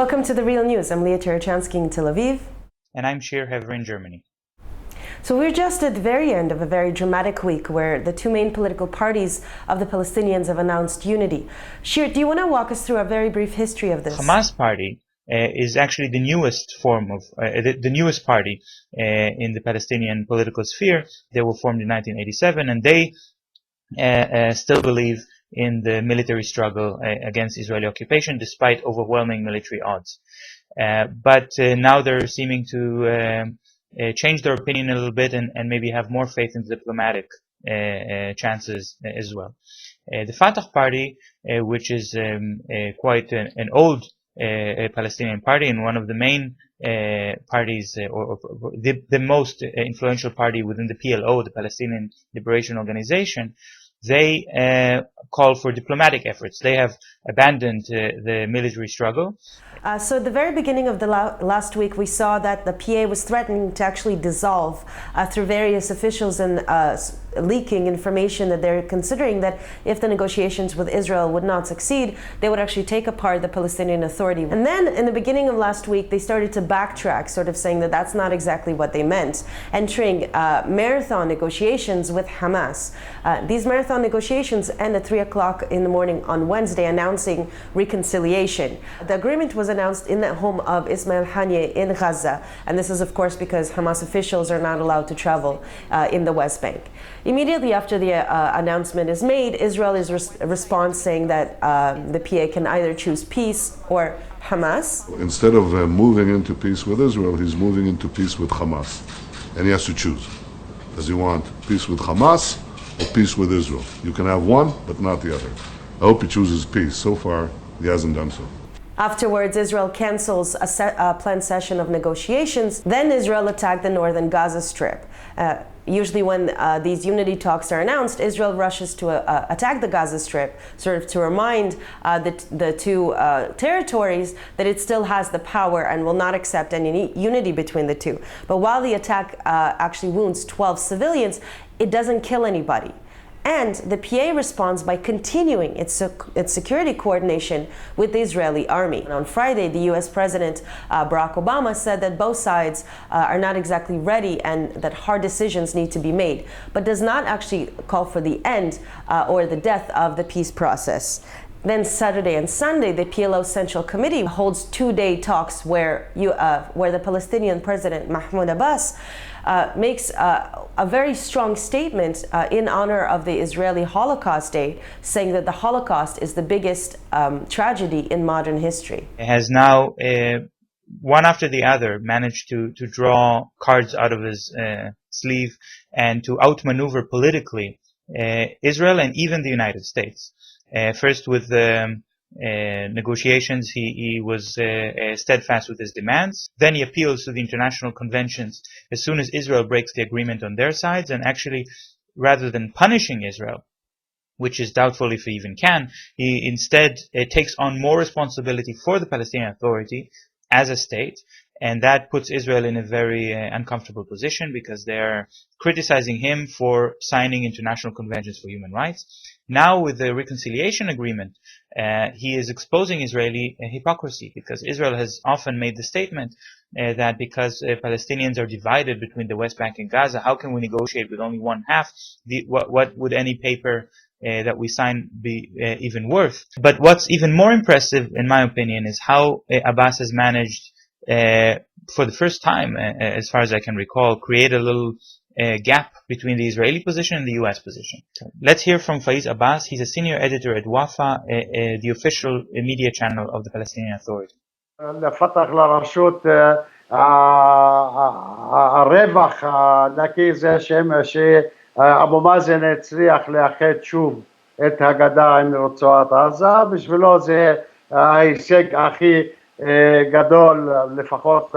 Welcome to The Real News. I'm Tarachansky in Tel Aviv. And I'm Shir, Hever in Germany. So we're just at the very end of a very dramatic week where the two main political parties of the Palestinians have announced unity. Shir, do you want to walk us through a very brief history of this? Hamas party is actually the newest form of, the newest party in the Palestinian political sphere. They were formed in 1987 and they still believe in the military struggle against Israeli occupation despite overwhelming military odds. But now they're seeming to change their opinion a little bit and maybe have more faith in diplomatic chances as well. The Fatah party, which is quite an old Palestinian party and one of the main parties, or the most influential party within the PLO, the Palestinian Liberation Organization, they call for diplomatic efforts. They have abandoned the military struggle. So at the very beginning of the last week, we saw that the PA was threatening to actually dissolve through various officials and leaking information that they're considering that if the negotiations with Israel would not succeed, they would actually take apart the Palestinian Authority. And then in the beginning of last week, they started to backtrack, sort of saying that that's not exactly what they meant, entering marathon negotiations with Hamas. These marathon negotiations end at 3 o'clock in the morning on Wednesday, announcing reconciliation. The agreement was announced in the home of Ismail Haniyeh in Gaza, and this is of course because Hamas officials are not allowed to travel in the West Bank. Immediately after the announcement is made, Israel is response saying that the PA can either choose peace or Hamas. Instead of moving into peace with Israel, he's moving into peace with Hamas, and he has to choose. Does he want peace with Hamas or peace with Israel? You can have one, but not the other. I hope he chooses peace. So far, he hasn't done so. Afterwards, Israel cancels a planned session of negotiations. Then Israel attacked the northern Gaza Strip. Usually when these unity talks are announced, Israel rushes to attack the Gaza Strip, sort of to remind the two territories that it still has the power and will not accept any unity between the two. But while the attack actually wounds 12 civilians, it doesn't kill anybody. And the PA responds by continuing its security coordination with the Israeli army. And on Friday, the US President Barack Obama said that both sides are not exactly ready and that hard decisions need to be made, but does not actually call for the end or the death of the peace process. Then Saturday and Sunday, the PLO Central Committee holds two-day talks where the Palestinian President Mahmoud Abbas makes a very strong statement in honor of the Israeli Holocaust Day, saying that the Holocaust is the biggest tragedy in modern history. It has now, one after the other, managed to draw cards out of his sleeve and to outmaneuver politically Israel and even the United States. First with the negotiations, he was steadfast with his demands. Then he appeals to the international conventions as soon as Israel breaks the agreement on their sides, and actually, rather than punishing Israel, which is doubtful if he even can, he instead takes on more responsibility for the Palestinian Authority as a state, and that puts Israel in a very uncomfortable position because they're criticizing him for signing international conventions for human rights. Now with the reconciliation agreement, he is exposing Israeli hypocrisy, because Israel has often made the statement that because Palestinians are divided between the West Bank and Gaza, how can we negotiate with only one half? What would any paper that we sign be even worth? But what's even more impressive, in my opinion, is how Abbas has managed, for the first time, as far as I can recall, create a little gap between the Israeli position and the US position. Let's hear from Faiz Abbas. He's a senior editor at Wafa, the official media channel of the Palestinian Authority. לפתח לרשות הרווח הנקי זה שאבו מאזן הצליח לאחד שוב את הגדה עם רצועת עזה. בשבילו זה ההישג הכי גדול לפחות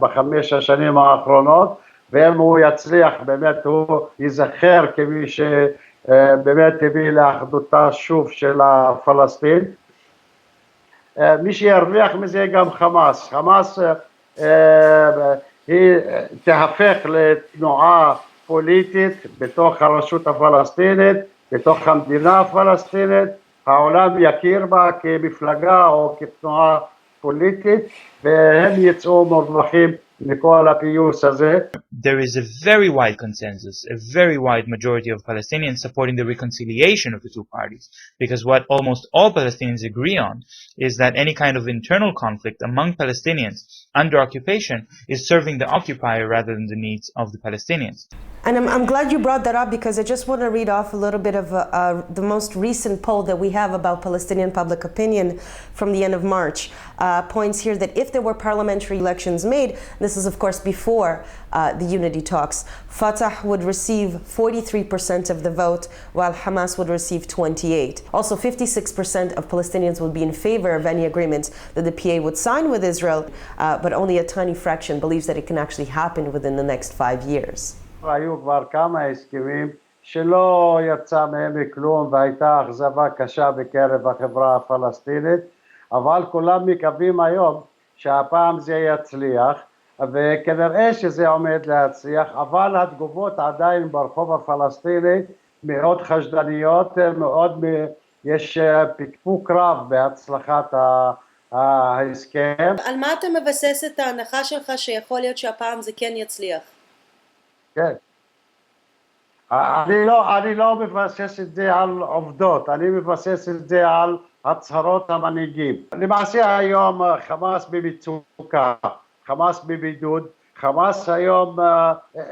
בחמש השנים האחרונות, ואם הוא יצליח באמת הוא ייזכר כמי שבאמת הביא לאחדותה שוב של הפלסטין. מי שירוויח מזה גם חמאס. חמאס היא תהפך לתנועה פוליטית בתוך הרשות הפלסטינית, בתוך המדינה הפלסטינית. העולם יכיר בה כמפלגה או כתנועה פוליטית, והם יצאו מורווחים מכל הפיוס הזה. There is a very wide consensus, a very wide majority of Palestinians supporting the reconciliation of the two parties, because what almost all Palestinians agree on is that any kind of internal conflict among Palestinians under occupation is serving the occupier rather than the needs of the Palestinians. And I'm glad you brought that up, because I just want to read off a little bit of the most recent poll that we have about Palestinian public opinion from the end of March. Points here that if there were parliamentary elections made, this is of course before the unity talks, Fatah would receive 43% of the vote, while Hamas would receive 28%. Also, 56% of Palestinians would be in favor of any agreement that the PA would sign with Israel, but only a tiny fraction believes that it can actually happen within the next 5 years. היו כבר כמה הסכמים שלא יצא מהם כלום והייתה אכזבה קשה בקרב החברה הפלסטינית, אבל כולם מקווים היום שהפעם זה יצליח, וכנראה שזה עומד להצליח, אבל התגובות עדיין ברחוב הפלסטיני מאוד חשדניות, מאוד יש פקפוק רב בהצלחת ההסכם. על מה אתה מבסס את ההנחה שלך שיכול להיות שהפעם זה כן יצליח? כן. אני לא מבסס את זה על עובדות, אני מבסס את זה על הצהרות המנהיגים. למעשה היום חמאס במצוקה, חמאס בבידוד, חמאס היום,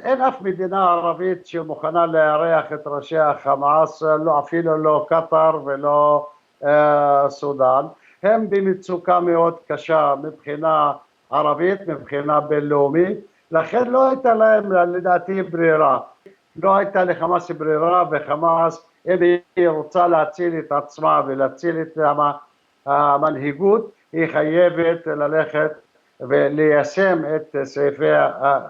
אין אף מדינה ערבית שמוכנה לארח את ראשי החמאס, לא, אפילו לא קטר ולא סודאן. הם במצוקה מאוד קשה מבחינה ערבית, מבחינה בינלאומית, לכן לא הייתה להם לדעתי ברירה. לא הייתה לחמאס ברירה, וחמאס, אם היא רוצה להציל את עצמה ולהציל את המנהיגות, היא חייבת ללכת וליישם את סעיפי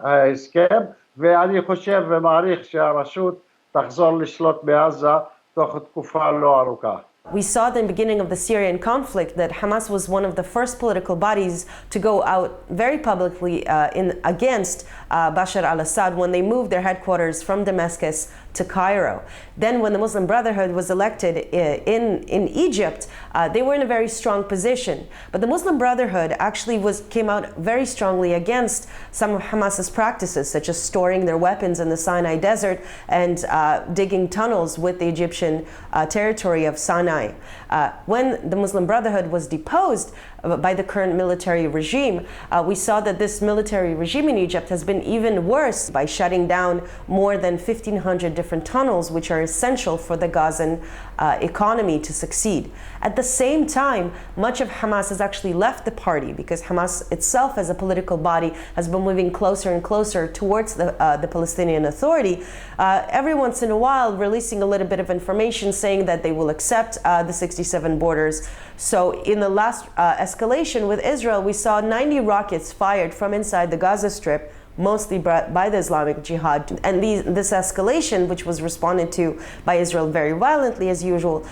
ההסכם, ואני חושב ומעריך שהרשות תחזור לשלוט בעזה תוך תקופה לא ארוכה. We saw at the beginning of the Syrian conflict that Hamas was one of the first political bodies to go out very publicly against Bashar al-Assad when they moved their headquarters from Damascus to Cairo. Then when the Muslim Brotherhood was elected in Egypt, they were in a very strong position. But the Muslim Brotherhood actually came out very strongly against some of Hamas's practices, such as storing their weapons in the Sinai desert and digging tunnels with the Egyptian territory of Sinai. When the Muslim Brotherhood was deposed by the current military regime, we saw that this military regime in Egypt has been even worse by shutting down more than 1,500 different tunnels, which are essential for the Gazan economy to succeed. At the same time, much of Hamas has actually left the party, because Hamas itself as a political body has been moving closer and closer towards the Palestinian Authority, every once in a while releasing a little bit of information saying that they will accept the 67 borders. So in the last escalation with Israel, we saw 90 rockets fired from inside the Gaza Strip, mostly by the Islamic Jihad. And this escalation, which was responded to by Israel very violently as usual,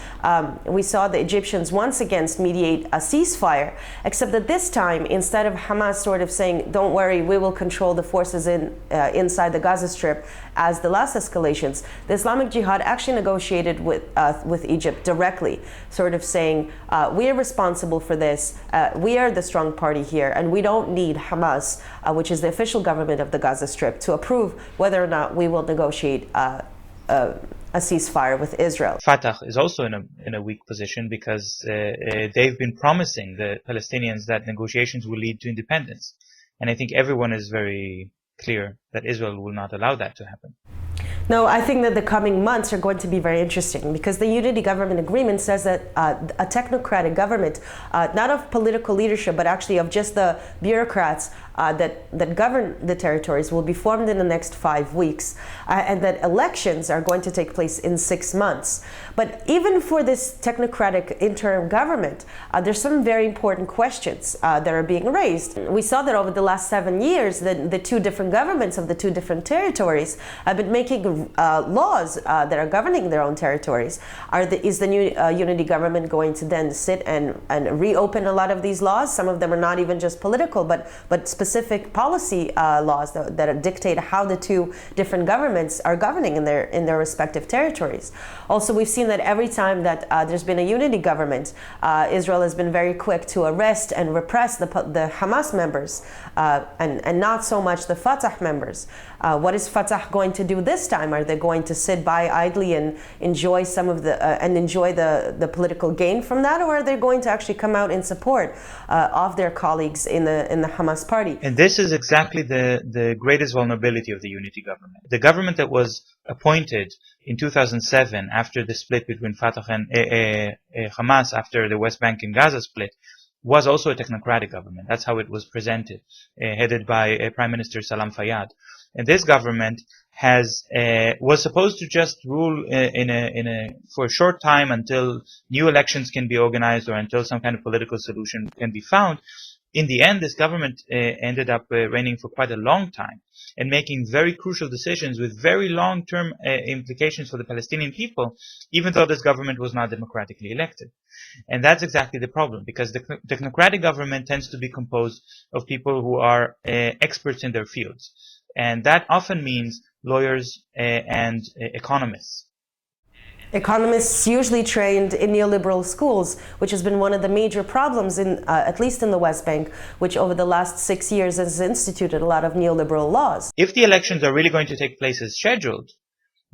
we saw the Egyptians once again mediate a ceasefire, except that this time, instead of Hamas sort of saying, don't worry, we will control the forces inside the Gaza Strip, as the last escalations, the Islamic Jihad actually negotiated with Egypt directly, sort of saying, we are responsible for this, we are the strong party here, and we don't need Hamas, which is the official government of the Gaza Strip, to approve whether or not we will negotiate a ceasefire with Israel. Fatah is also in a weak position because they've been promising the Palestinians that negotiations will lead to independence. And I think everyone is very clear that Israel will not allow that to happen. No, I think that the coming months are going to be very interesting, because the Unity Government Agreement says that a technocratic government, not of political leadership, but actually of just the bureaucrats that govern the territories, will be formed in the next 5 weeks, and that elections are going to take place in 6 months. But even for this technocratic interim government, there's some very important questions that are being raised. We saw that over the last 7 years, the two different governments of the two different territories have been making laws that are governing their own territories. Is the new unity government going to then sit and reopen a lot of these laws? Some of them are not even just political, but specific policy laws that dictate how the two different governments are governing in their respective territories. Also, we've seen that every time that there's been a unity government, Israel has been very quick to arrest and repress the Hamas members and not so much the Fatah members. What is Fatah going to do this time? Are they going to sit by idly and enjoy some of the political gain from that, or are they going to actually come out in support of their colleagues in the Hamas party? And this is exactly the greatest vulnerability of the unity government. The government that was appointed in 2007 after the split between Fatah and Hamas, after the West Bank and Gaza split, was also a technocratic government. That's how it was presented, headed by Prime Minister Salam Fayyad. And this government was supposed to just rule for a short time until new elections can be organized or until some kind of political solution can be found. In the end, this government ended up reigning for quite a long time and making very crucial decisions with very long-term implications for the Palestinian people, even though this government was not democratically elected. And that's exactly the problem, because the technocratic government tends to be composed of people who are experts in their fields. And that often means lawyers and economists. Economists usually trained in neoliberal schools, which has been one of the major problems at least in the West Bank, which over the last 6 years has instituted a lot of neoliberal laws. If the elections are really going to take place as scheduled,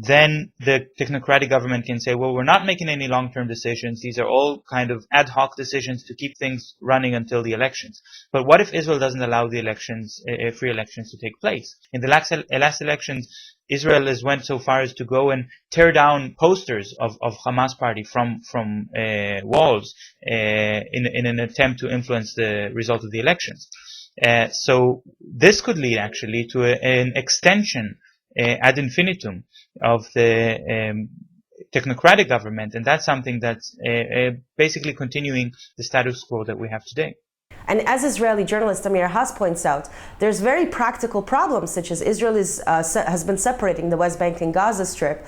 then the technocratic government can say, well, we're not making any long-term decisions. These are all kind of ad hoc decisions to keep things running until the elections. But what if Israel doesn't allow the elections, free elections to take place? In the last elections, Israel has went so far as to go and tear down posters of Hamas party from walls in an attempt to influence the result of the elections. So this could lead actually to an extension ad infinitum of the technocratic government, and that's something that's basically continuing the status quo that we have today. And as Israeli journalist Amir Haas points out, there's very practical problems, such as Israel has been separating the West Bank and Gaza Strip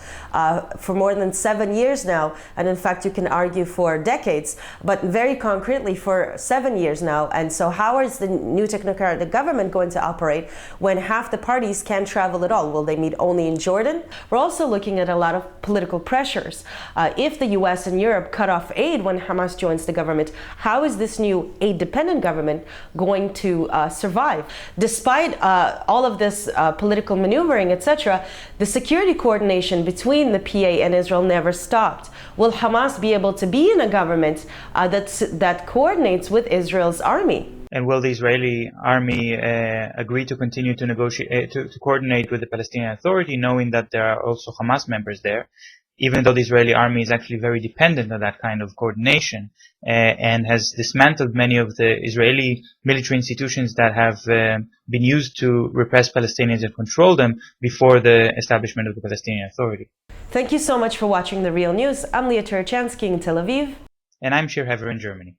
for more than 7 years now, and in fact you can argue for decades, but very concretely for 7 years now. And so how is the new technocratic government going to operate when half the parties can't travel at all? Will they meet only in Jordan? We're also looking at a lot of political pressures. If the US and Europe cut off aid when Hamas joins the government, how is this new aid-dependent government going to survive? Despite all of this political maneuvering, etc., the security coordination between the PA and Israel never stopped. Will Hamas be able to be in a government that coordinates with Israel's army? And will the Israeli army agree to continue to negotiate, to coordinate with the Palestinian Authority, knowing that there are also Hamas members there, even though the Israeli army is actually very dependent on that kind of coordination and has dismantled many of the Israeli military institutions that have been used to repress Palestinians and control them before the establishment of the Palestinian Authority. Thank you so much for watching The Real News. I'm Tarachansky in Tel Aviv. And I'm Shir Hever in Germany.